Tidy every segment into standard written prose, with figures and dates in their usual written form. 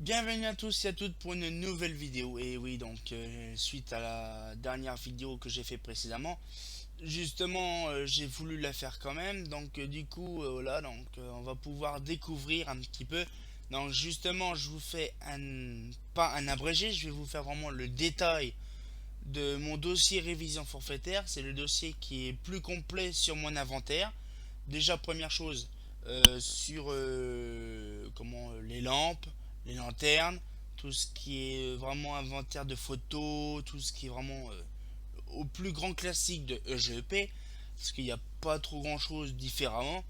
Bienvenue à tous et à toutes pour une nouvelle vidéo. Et oui, donc suite à la dernière vidéo que j'ai fait précédemment, justement j'ai voulu la faire quand même. Donc du coup voilà, donc on va pouvoir découvrir un petit peu. Donc justement, je vous fais pas un abrégé, je vais vous faire vraiment le détail de mon dossier révision forfaitaire. C'est le dossier qui est plus complet sur mon inventaire. Déjà, première chose, sur les lampes, les lanternes, tout ce qui est vraiment inventaire de photos, tout ce qui est vraiment au plus grand classique de EGEP, parce qu'il n'y a pas trop grand chose différemment.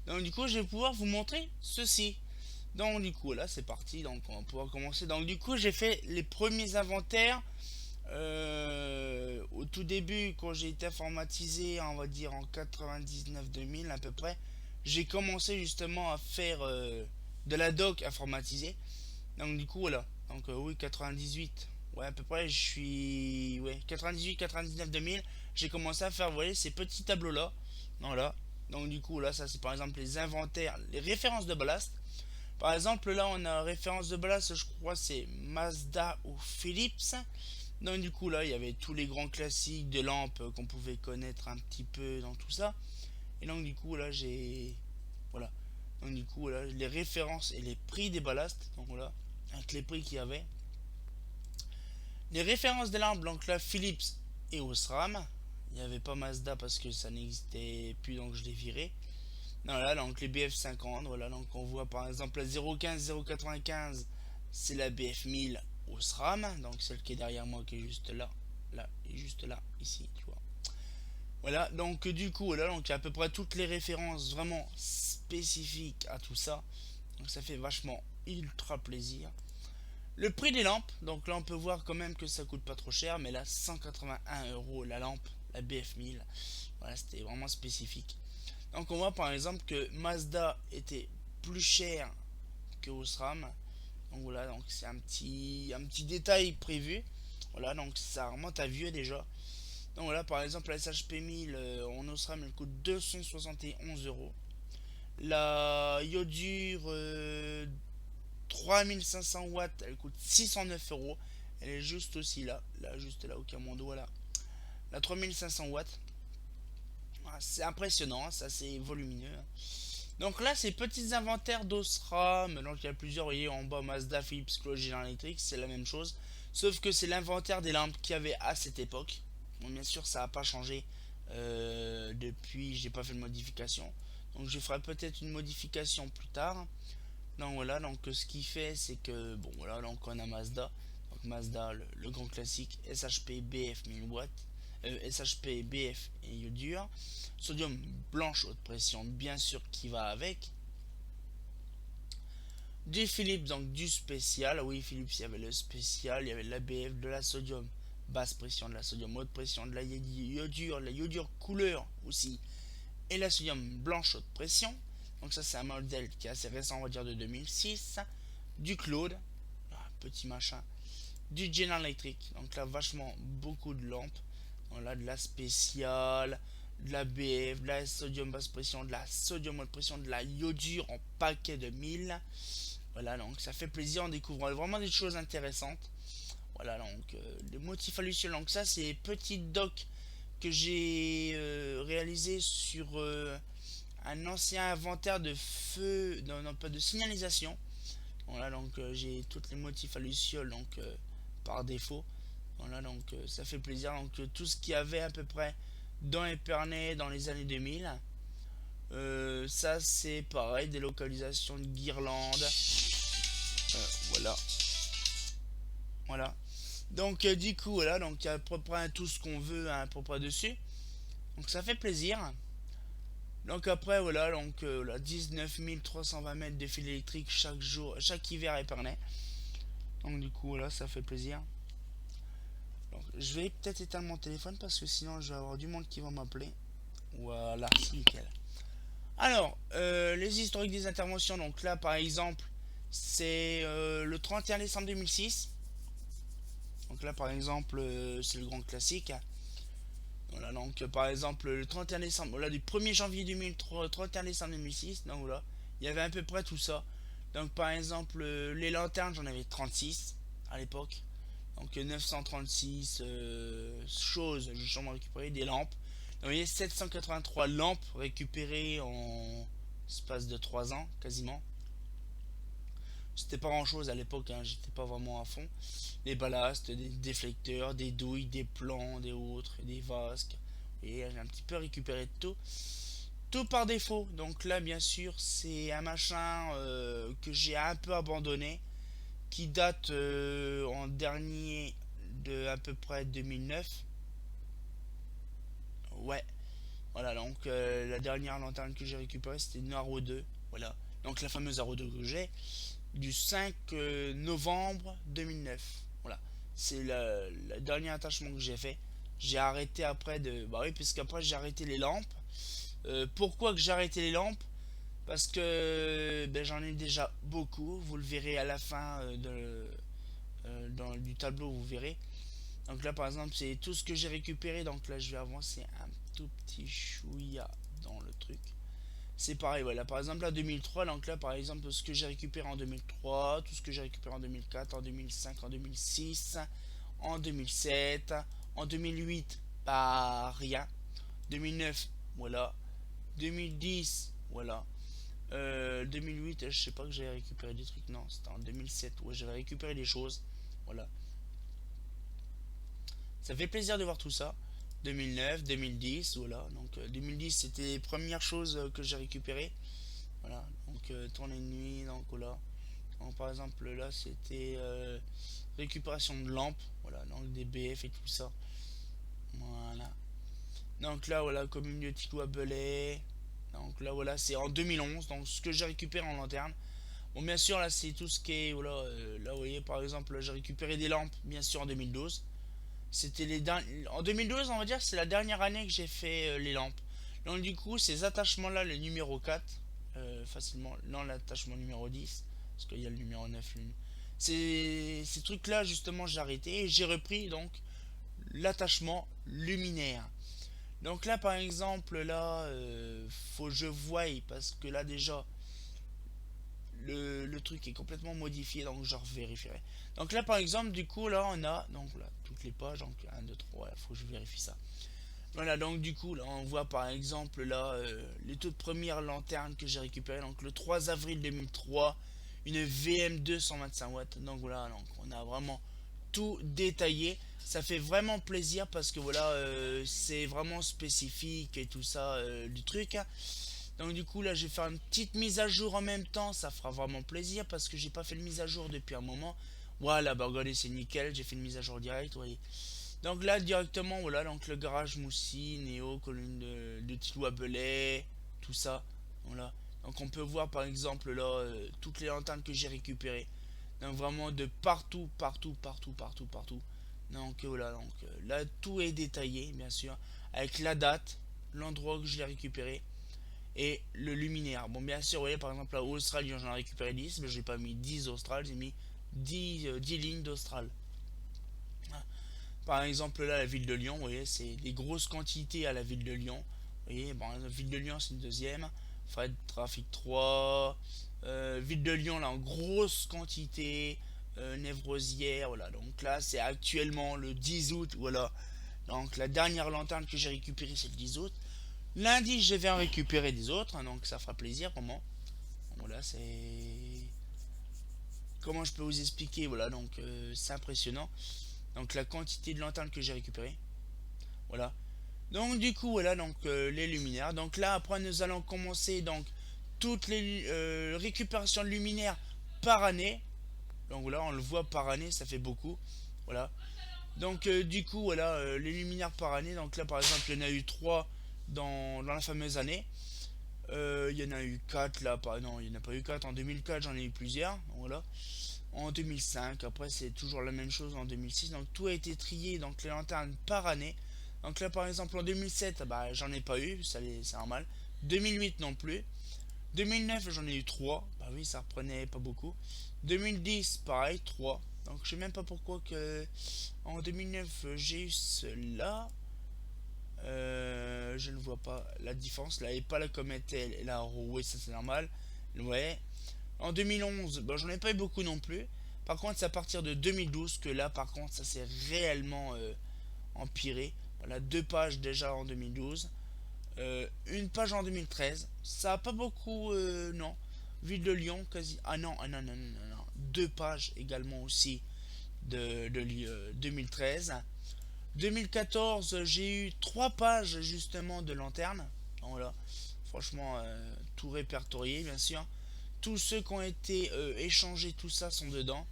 Donc du coup, je vais pouvoir vous montrer ceci. Donc du coup, là c'est parti, donc on va pouvoir commencer. Donc du coup, j'ai fait les premiers inventaires au tout début, quand j'ai été informatisé, on va dire en 99-2000 à peu près, j'ai commencé justement à faire de la doc informatisée. Donc du coup voilà. Donc oui, 98. Ouais, à peu près, je suis ouais, 98, 99, 2000, j'ai commencé à faire, vous voyez, ces petits tableaux là. Voilà. Donc du coup là, ça c'est par exemple les inventaires, les références de ballast. Par exemple, là, on a référence de ballast, je crois, c'est Mazda ou Philips. Donc, du coup, là, il y avait tous les grands classiques de lampes qu'on pouvait connaître un petit peu dans tout ça. Et donc, du coup, là, j'ai. Voilà. Donc, du coup, là, les références et les prix des ballasts. Donc, voilà. Avec les prix qu'il y avait. Les références des lampes, donc là, Philips et Osram. Il n'y avait pas Mazda parce que ça n'existait plus, donc je l'ai viré. Non, là, donc les BF50, voilà, donc on voit par exemple la 015 095, c'est la BF1000 au SRAM, donc celle qui est derrière moi qui est juste là, là et juste là, ici, tu vois. Voilà, donc du coup, là, donc il y a à peu près toutes les références vraiment spécifiques à tout ça, donc ça fait vachement ultra plaisir. Le prix des lampes, donc là on peut voir quand même que ça coûte pas trop cher, mais là 181 euros la lampe, la BF1000, voilà, c'était vraiment spécifique. Donc on voit par exemple que Mazda était plus cher que Osram. Donc voilà, donc c'est un petit détail prévu. Voilà, donc ça remonte à vieux déjà. Donc voilà, par exemple la SHP 1000 en Osram elle coûte 271 euros. La Yodure 3500 watts elle coûte 609 euros. Elle est juste aussi là, là juste là au Camondo, voilà. La 3500 watts, voilà, c'est impressionnant, hein, c'est assez volumineux, hein. Donc là, ces petits inventaires d'Osram, donc il y a plusieurs, vous voyez en bas Mazda, Philips, Close, General Electric, c'est la même chose. Sauf que c'est l'inventaire des lampes qu'il y avait à cette époque. Bon, bien sûr, ça n'a pas changé depuis, j'ai pas fait de modification. Donc je ferai peut-être une modification plus tard. Donc voilà, donc ce qui fait, c'est que, bon voilà, donc on a Mazda. Donc Mazda, le grand classique, SHP BF 1000 watts. SHP, BF et iodure. Sodium blanche haute pression, bien sûr, qui va avec. Du Philips, donc du spécial. Oui, Philips, il y avait le spécial, il y avait de la BF, de la sodium basse pression, de la sodium haute pression, de la iodure couleur aussi, et la sodium blanche haute pression. Donc ça, c'est un modèle qui est assez récent, on va dire de 2006. Du Claude, petit machin. Du General Electric, donc là, vachement beaucoup de lampes. On a de la spéciale, de la BF, de la sodium basse pression, de la sodium haute pression, de la iodure en paquet de 1000. Voilà, donc ça fait plaisir, on découvre vraiment des choses intéressantes. Voilà, donc le motif à Luciole, donc ça c'est petit doc que j'ai réalisé sur un ancien inventaire de feu, non, non pas de signalisation. Voilà, donc j'ai toutes les motifs à Luciole, donc par défaut. Voilà, donc ça fait plaisir. Donc tout ce qu'il y avait à peu près dans Épernay dans les années 2000. Ça c'est pareil, des localisations de guirlandes. Voilà. Voilà. Donc du coup voilà, donc il y a à peu près tout ce qu'on veut à peu près dessus. Donc ça fait plaisir. Donc après voilà, donc là, 19 320 mètres de fil électrique chaque jour, chaque hiver à Épernay. Donc du coup voilà, ça fait plaisir. Donc, je vais peut-être éteindre mon téléphone parce que sinon je vais avoir du monde qui va m'appeler. Voilà, c'est nickel. Alors, les historiques des interventions, donc là par exemple, c'est le 31 décembre 2006. Donc là par exemple, c'est le grand classique. Voilà, donc par exemple, le 31 décembre, voilà, du 1er janvier 2003 au 31 décembre 2006, donc voilà, il y avait à peu près tout ça. Donc par exemple, les lanternes, j'en avais 36 à l'époque. Donc 936 choses, j'ai sûrement récupéré des lampes. Donc, vous voyez, 783 lampes récupérées en espace de 3 ans, quasiment. C'était pas grand chose à l'époque, hein, j'étais pas vraiment à fond. Des ballasts, des déflecteurs, des douilles, des plans, des autres, des vasques. Et j'ai un petit peu récupéré de tout. Tout par défaut. Donc là, bien sûr, c'est un machin que j'ai un peu abandonné, qui date en dernier de à peu près 2009. Ouais, voilà, donc la dernière lanterne que j'ai récupérée, c'était une Haro 2. Voilà, donc la fameuse Haro 2 que j'ai, du 5 novembre 2009. Voilà, c'est le dernier attachement que j'ai fait. J'ai arrêté après de... Bah oui, puisqu'après j'ai arrêté les lampes. Pourquoi que j'ai arrêté les lampes? Parce que ben, j'en ai déjà beaucoup. Vous le verrez à la fin du tableau, vous verrez. Donc là, par exemple, c'est tout ce que j'ai récupéré. Donc là, je vais avancer un tout petit chouïa dans le truc. C'est pareil, voilà. Par exemple, là, 2003. Donc là, par exemple, ce que j'ai récupéré en 2003, tout ce que j'ai récupéré en 2004, en 2005, en 2006, en 2007, en 2008, pas rien. 2009, voilà. 2010, voilà. 2008, je sais pas que j'avais récupéré des trucs, non, c'était en 2007, ouais, j'avais récupéré des choses, voilà. Ça fait plaisir de voir tout ça. 2009, 2010, voilà. Donc 2010, c'était les premières choses que j'ai récupérées. Voilà. Donc tournée de nuit, donc voilà. Donc, par exemple, là, c'était récupération de lampes. Voilà. Donc des BF et tout ça. Voilà. Donc là, voilà, communauté Belay. Donc là, voilà, c'est en 2011. Donc ce que j'ai récupéré en lanterne. Bon, bien sûr, là, c'est tout ce qui est. Voilà, là, vous voyez, par exemple, là, j'ai récupéré des lampes, bien sûr, en 2012. C'était en 2012, on va dire, c'est la dernière année que j'ai fait les lampes. Donc du coup, ces attachements-là, le numéro 4, facilement, non, l'attachement numéro 10, parce qu'il y a le numéro 9. Ces trucs-là, justement, j'ai arrêté et j'ai repris donc l'attachement luminaire. Donc là, par exemple, là, faut que je voie, parce que là, déjà, le truc est complètement modifié, donc je vérifierai. Donc là, par exemple, du coup, là, on a donc là, toutes les pages, donc 1, 2, 3, il faut que je vérifie ça. Voilà, donc du coup, là, on voit par exemple là les toutes premières lanternes que j'ai récupérées. Donc le 3 avril 2003, une VM2 125 watts. Donc voilà, donc on a vraiment tout détaillé. Ça fait vraiment plaisir parce que voilà, c'est vraiment spécifique et tout ça du truc, hein. Donc du coup là je vais faire une petite mise à jour en même temps, ça fera vraiment plaisir parce que j'ai pas fait de mise à jour depuis un moment. Voilà, bah regardez, c'est nickel, j'ai fait une mise à jour directe, vous voyez. Donc là directement, voilà, donc le garage Moussi, Néo, colonne de Tilou à Belay, tout ça. Voilà. Donc on peut voir par exemple là toutes les lanternes que j'ai récupérées. Donc vraiment de partout, partout, partout, partout, partout. Donc voilà, donc là tout est détaillé bien sûr, avec la date, l'endroit que je l'ai récupéré et le luminaire. Bon, bien sûr, vous voyez, par exemple, là, Australie, j'en ai récupéré 10, mais j'ai pas mis 10 Austral, j'ai mis 10 lignes d'Austral. Ah. Par exemple, là, la ville de Lyon, vous voyez, c'est des grosses quantités à la ville de Lyon. Vous voyez, bon, la ville de Lyon, c'est une deuxième. Frais de trafic 3. Ville de Lyon, là, en grosse quantité. Névrosière, voilà. Donc là, c'est actuellement le 10 août, voilà. Donc la dernière lanterne que j'ai récupérée, c'est le 10 août. Lundi, je vais en récupérer des autres, hein, donc ça fera plaisir pour moi. Voilà, c'est... Comment je peux vous expliquer? Voilà, donc c'est impressionnant. Donc la quantité de lanternes que j'ai récupérées. Voilà. Donc du coup, voilà, donc les luminaires. Donc là, après, nous allons commencer donc toutes les récupérations de luminaires par année. Donc voilà, on le voit par année, ça fait beaucoup. Voilà. Donc du coup, voilà, les luminaires par année. Donc là, par exemple, il y en a eu 3 dans la fameuse année. Il y en a eu 4 là, non, il n'y en a pas eu 4. En 2004, j'en ai eu plusieurs. Donc, voilà. En 2005, après, c'est toujours la même chose en 2006. Donc, tout a été trié, donc les lanternes par année. Donc, là, par exemple, en 2007, bah, j'en ai pas eu, c'est normal. 2008 non plus. 2009, j'en ai eu 3. Bah oui, ça reprenait pas beaucoup. 2010, pareil, 3. Donc, je sais même pas pourquoi que en 2009, j'ai eu cela. Je ne vois pas la différence là, et pas la comète et la roue, ça c'est normal. Ouais. En 2011, bon, j'en ai pas eu beaucoup non plus. Par contre, c'est à partir de 2012 que là, par contre, ça s'est réellement empiré. Voilà, 2 pages déjà en 2012. Une page en 2013. Ça a pas beaucoup, non. Ville de Lyon, quasi. Ah non, ah non, non, non, non, non. 2 pages également aussi de 2013. 2014, j'ai eu 3 pages justement de lanterne. Voilà, franchement, tout répertorié, bien sûr. Tous ceux qui ont été échangés, tout ça sont dedans.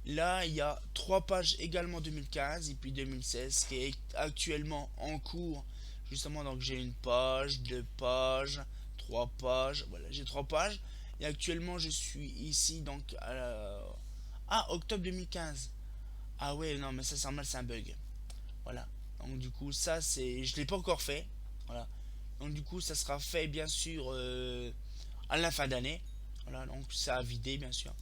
Là, il y a 3 pages également 2015 et puis 2016 qui est actuellement en cours. Justement, donc j'ai une page, 2 pages, 3 pages. Voilà, j'ai 3 pages. Et actuellement, je suis ici donc à octobre 2015. Ah ouais, non, mais ça c'est normal, c'est un bug. Voilà. Donc du coup, ça c'est, je l'ai pas encore fait. Voilà. Donc du coup, ça sera fait bien sûr à la fin d'année. Voilà, donc ça a vidé bien sûr.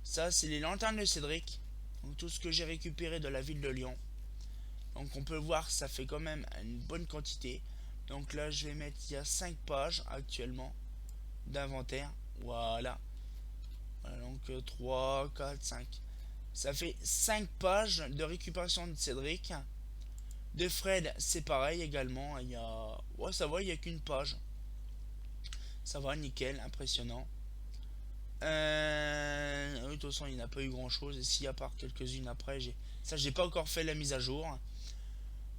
Ça, c'est les lanternes de Cédric. Donc tout ce que j'ai récupéré de la ville de Lyon. Donc on peut voir que ça fait quand même une bonne quantité. Donc là, je vais mettre, il y a 5 pages actuellement d'inventaire. Voilà. Voilà, donc 3, 4, 5. Ça fait 5 pages de récupération de Cédric. De Fred, c'est pareil également. Il y a... Ouais, ça va, il n'y a qu'une page. Ça va, nickel, impressionnant. Oui, de toute façon, il n'y a pas eu grand chose. Et s'il y a part quelques-unes après, j'ai pas encore fait la mise à jour.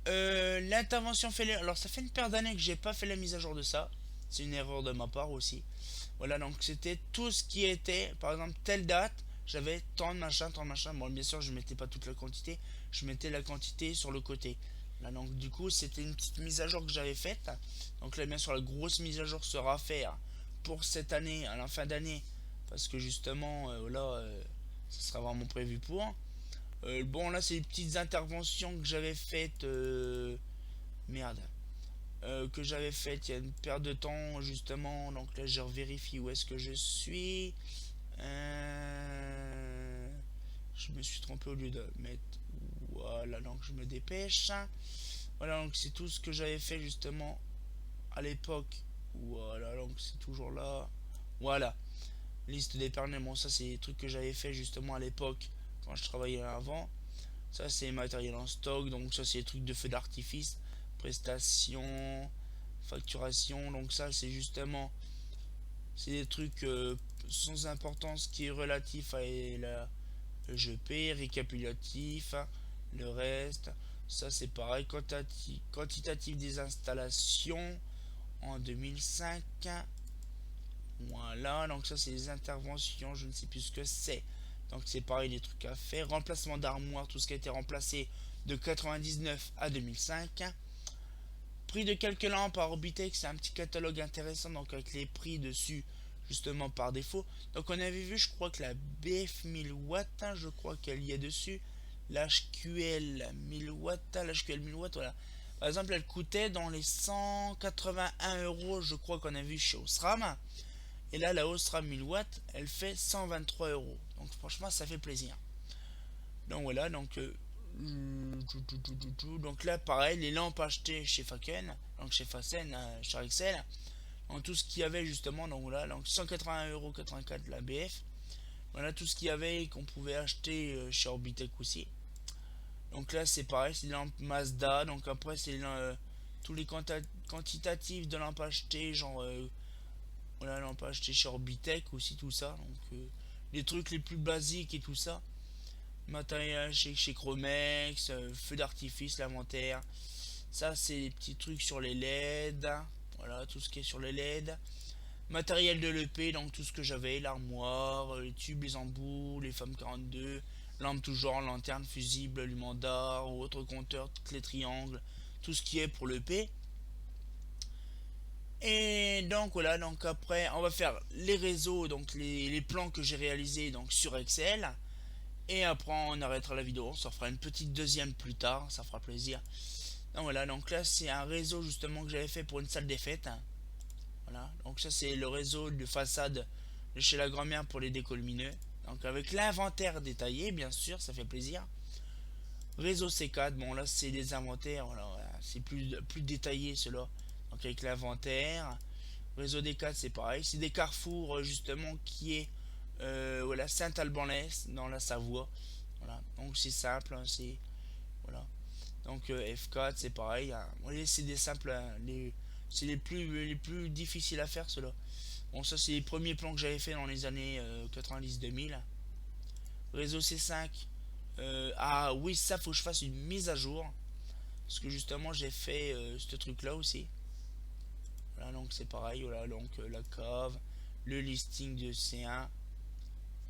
L'intervention fait. Alors, ça fait une paire d'années que j'ai pas fait la mise à jour de ça. C'est une erreur de ma part aussi. Voilà, donc c'était tout ce qui était, par exemple, telle date, j'avais tant de machin, tant de machin. Bon, bien sûr, je mettais pas toute la quantité, je mettais la quantité sur le côté. Là, donc, du coup, c'était une petite mise à jour que j'avais faite. Donc, là, bien sûr, la grosse mise à jour sera faite pour cette année, à la fin d'année, parce que justement, là, ça sera vraiment prévu pour. Bon, là, c'est les petites interventions que j'avais faites. Merde. Que j'avais faites il y a une paire de temps, justement. Donc là, je vérifie où est-ce que je suis. Je me suis trompé au lieu de mettre. Voilà, donc je me dépêche. Voilà, donc c'est tout ce que j'avais fait justement à l'époque. Voilà, donc c'est toujours là. Voilà, liste d'épargne. Bon, ça, c'est les trucs que j'avais fait justement à l'époque quand je travaillais avant. Ça, c'est matériel en stock. Donc, ça, c'est les trucs de feu d'artifice, prestations, facturation. Donc, ça, c'est justement, c'est des trucs sans importance qui est relatif à la EGP, récapitulatif, le reste. Ça, c'est pareil. Quantitatif des installations en 2005. Voilà, donc ça c'est les interventions, je ne sais plus ce que c'est. Donc c'est pareil, des trucs à faire. Remplacement d'armoire, tout ce qui a été remplacé de 99 à 2005. Prix de quelques lampes à Orbitex, c'est un petit catalogue intéressant, donc avec les prix dessus, justement par défaut. Donc on avait vu, je crois que la BF 1000 watts, je crois qu'elle y est dessus. L'HQL 1000 watts, l'HQL 1000 watts, voilà. Par exemple, elle coûtait dans les 181 euros, je crois qu'on a vu chez Osram. Et là, la Osram 1000 watts, elle fait 123 euros. Donc franchement, ça fait plaisir. Donc voilà, donc là, pareil, les lampes achetées chez Faken, donc chez Facen, chez Excel, donc tout ce qu'il y avait justement, donc voilà, donc 181,84€ la BF. Voilà tout ce qu'il y avait qu'on pouvait acheter chez Orbitech aussi. Donc là, c'est pareil, c'est des lampes Mazda. Donc après, c'est tous les quantitatifs de lampes achetées, genre voilà, lampes achetées chez Orbitech aussi, tout ça. Donc les trucs les plus basiques et tout ça. Matériel chez Chromex, feu d'artifice, l'inventaire. Ça, c'est les petits trucs sur les LED. Voilà, tout ce qui est sur les LED. Matériel de l'EP, donc tout ce que j'avais, l'armoire, les tubes, les embouts, les femmes 42, lampe tout genre, lanterne, fusible, lumandar, ou autre compteur, toutes les triangles, tout ce qui est pour l'EP. Et donc voilà, donc après on va faire les réseaux, donc les plans que j'ai réalisés donc sur Excel. Et après on arrêtera la vidéo, on s'en fera une petite deuxième plus tard, ça fera plaisir. Donc voilà, donc là c'est un réseau justement que j'avais fait pour une salle des fêtes. Voilà, donc ça c'est le réseau de façade de chez la grand-mère pour les décos lumineux. Donc avec l'inventaire détaillé, bien sûr, ça fait plaisir. Réseau C4, bon là c'est des inventaires, voilà, c'est plus détaillé cela. Donc avec l'inventaire. Réseau D4 c'est pareil, c'est des carrefours justement qui est voilà, Saint-Alban-l'Est dans la Savoie. Voilà, donc c'est simple, hein, c'est voilà. Donc F4 c'est pareil, hein. Oui, c'est des simples, hein, c'est les plus difficiles à faire ceux-là. Bon, ça c'est les premiers plans que j'avais fait dans les années 90-2000. Réseau C5. Ah oui, ça faut que je fasse une mise à jour. Parce que justement j'ai fait ce truc là aussi. Voilà, donc c'est pareil. Voilà, donc la cave, le listing de C1.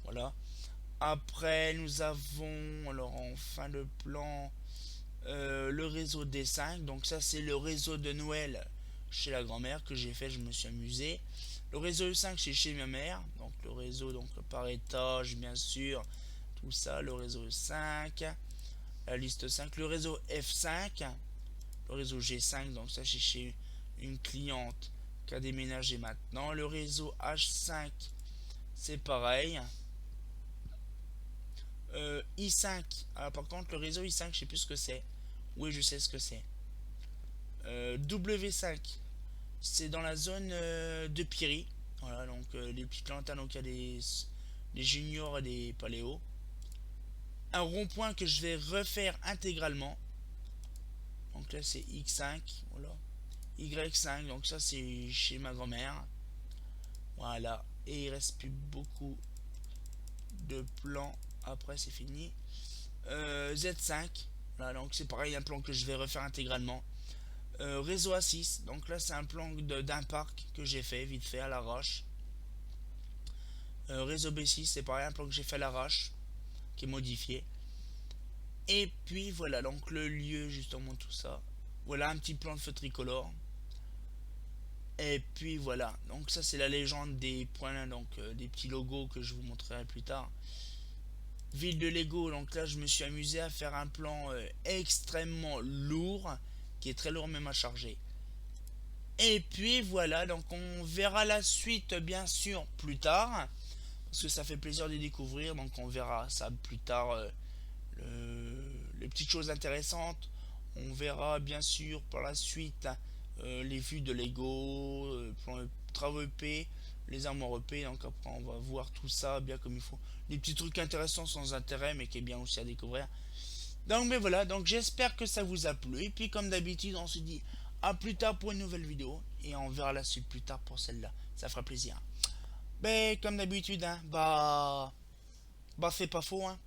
Voilà. Après, nous avons, alors en fin de plan, le réseau D5. Donc ça, c'est le réseau de Noël chez la grand-mère que j'ai fait, je me suis amusé. Le réseau E5, c'est chez ma mère. Donc le réseau donc par étage, bien sûr. Tout ça, le réseau E5. La liste 5. Le réseau F5. Le réseau G5, donc ça, c'est chez une cliente qui a déménagé maintenant. Le réseau H5, c'est pareil. I5. Alors, par contre, le réseau I5, je sais plus ce que c'est. Oui, je sais ce que c'est. W5, c'est dans la zone de Piri. Voilà, donc les petits plantains, donc il y a des juniors et des paléos. Un rond-point que je vais refaire intégralement. Donc là, c'est X5. Voilà. Y5, donc ça, c'est chez ma grand-mère. Voilà. Et il reste plus beaucoup de plans. Après, c'est fini. Z5. Voilà, donc c'est pareil, un plan que je vais refaire intégralement. Réseau A6, donc là c'est un plan d'un parc que j'ai fait vite fait à l'arrache. Réseau B6, c'est pareil, un plan que j'ai fait à l'arrache, qui est modifié. Et puis voilà, donc le lieu, justement tout ça. Voilà un petit plan de feu tricolore. Et puis voilà, donc ça c'est la légende des points, donc des petits logos que je vous montrerai plus tard. Ville de Lego, donc là je me suis amusé à faire un plan extrêmement lourd, qui est très lourd même à charger. Et puis voilà, donc on verra la suite bien sûr plus tard, parce que ça fait plaisir de découvrir, donc on verra ça plus tard, les petites choses intéressantes. On verra bien sûr par la suite les vues de Lego, travaux EP, les armoires EP, donc après on va voir tout ça bien comme il faut. Des petits trucs intéressants sans intérêt mais qui est bien aussi à découvrir. Donc mais voilà, donc j'espère que ça vous a plu. Et puis comme d'habitude, on se dit à plus tard pour une nouvelle vidéo. Et on verra la suite plus tard pour celle-là. Ça fera plaisir. Mais comme d'habitude, hein, bah c'est pas faux, hein.